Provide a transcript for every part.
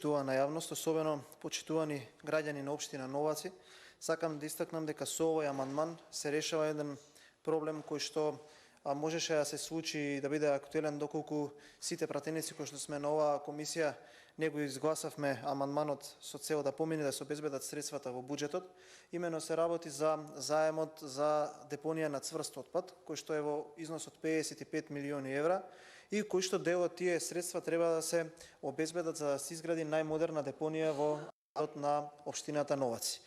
Тоа на јавност, особено почитувани граѓани на општина Новаци, сакам да истакнам дека со овој амандман се решава еден проблем кој што можеше да се случи и да биде актуелен доколку сите пратеници кои што сме на оваа комисија не го изгласавме амандманот со цел да помине да се обезбедат средствата во буџетот. Имено се работи за заемот за депонија на цврст отпад, кој што е во износ од 55 милиони евра и кој што дел од тие средства треба да се обезбедат за да се изгради најмодерна депонија во на општината Новаци.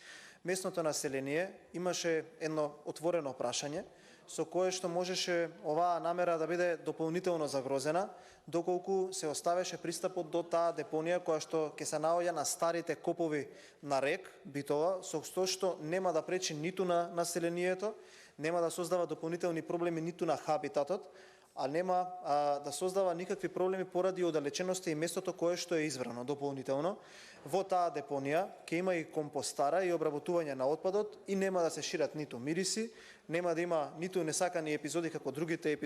Местното население имаше едно отворено прашање со кое што можеше оваа намера да биде дополнително загрозена доколку се оставеше пристапот до таа депонија која што ќе се наоѓа на старите копови на рек Битола, со што нема да пречи ниту на населението, нема да создава дополнителни проблеми ниту на хабитатот, а нема да создава никакви проблеми поради оддалеченоста и местото кое што е избрано дополнително. Во таа депонија ќе има и компостара и обработување на отпадот и нема да се шират ниту мириси, нема да има ниту несакани епизоди како другите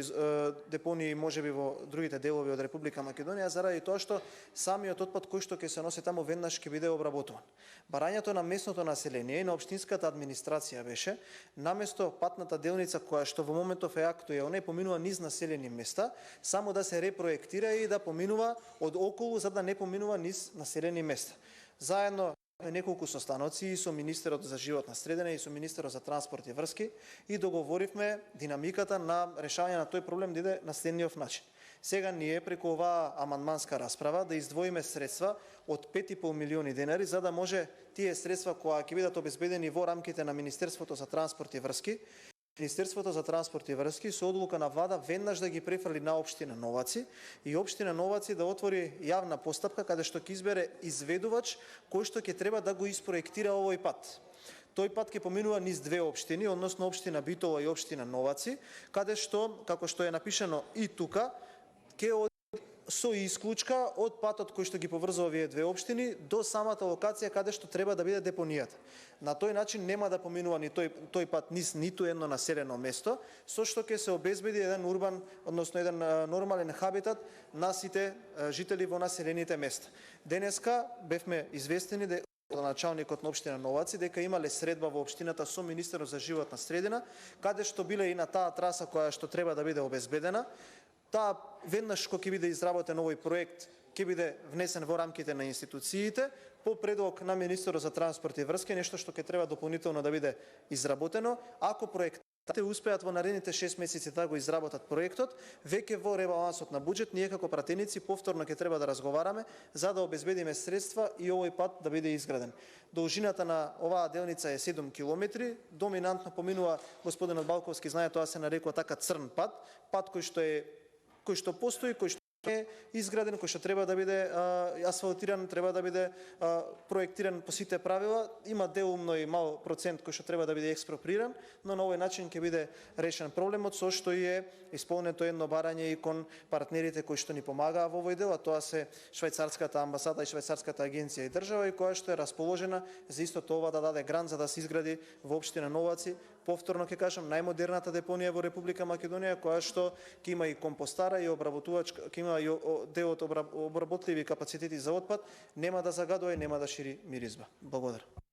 депонии можеби во другите делови од Република Македонија, заради тоа што самиот отпад кој што ќе се носи таму веднаш ќе биде обработуван. Барањето на местното население и на општинската администрација беше наместо патната делница која што во моментов е актуелна и поминува низ населени места, само да се репроектира и да поминува од околу за да не поминува низ населени места. Заедно неколку состаноци и со министерот за животна средина и со министерот за транспорт и врски и договоривме динамиката на решавање на тој проблем да иде на следниот начин. Сега ние преку оваа амандманска расправа да издвоиме средства од 5,5 милиони денари за да може тие средства кои ќе бидат обезбедени во рамките на Министерството за транспорт и врски, Министерството за транспорт и врски со одлука на влада веднаш да ги префрли на општина Новаци и општина Новаци да отвори јавна постапка каде што ќе избере изведувач кој што ќе треба да го испроектира овој пат. Тој пат ќе поминува низ две општини, односно општина Битола и општина Новаци, каде што, како што е напишано и тука, ќе со исклучка од патот кој што ги поврзува овие две општини до самата локација каде што треба да биде депонијата. На тој начин нема да поминува ни тој пат низ ниту едно населено место, со што ќе се обезбеди еден урбан, односно еден нормален хабитат на сите жители во населените места. Денеска бевме известени началникот на општина Новаци дека имале средба во општината со министерот за животна средина, каде што биле и на таа траса која што треба да биде обезбедена. Таа веднаш кога ќе биде изработен овој проект ќе биде внесен во рамките на институциите по предлог на министерот за транспорт и врски, нешто што ќе треба дополнително да биде изработено. Ако проектите успеат во наредните 6 месеци да го изработат проектот, веќе во ребалансот на буџет ние како пратеници повторно ќе треба да разговараме за да обезбедиме средства и овој пат да биде изграден. Должината на оваа делница е 7 километри, доминантно поминува, господинот Балковски знае, тоа се нарекува така црн пат, пат кој што постои, кој што е изграден, кој што треба да биде асфалтиран, треба да биде проектиран по сите правила. Има делумно и мал процент кој што треба да биде експроприиран, но на овој начин ќе биде решен проблемот, со што и е исполнето едно барање и кон партнерите кои што ни помагаа во овој дел, а тоа се швајцарската амбасада и швајцарската агенција и држава и која што е расположена за истото ова да даде грант за да се изгради во општина Новаци. Повторно ќе кажам, најмодерната депонија во Република Македонија, која што ќе има и компостара и обработувач, ќе има и дел од обработливи капацитети за отпад, нема да загадува и нема да шири миризба. Благодарам.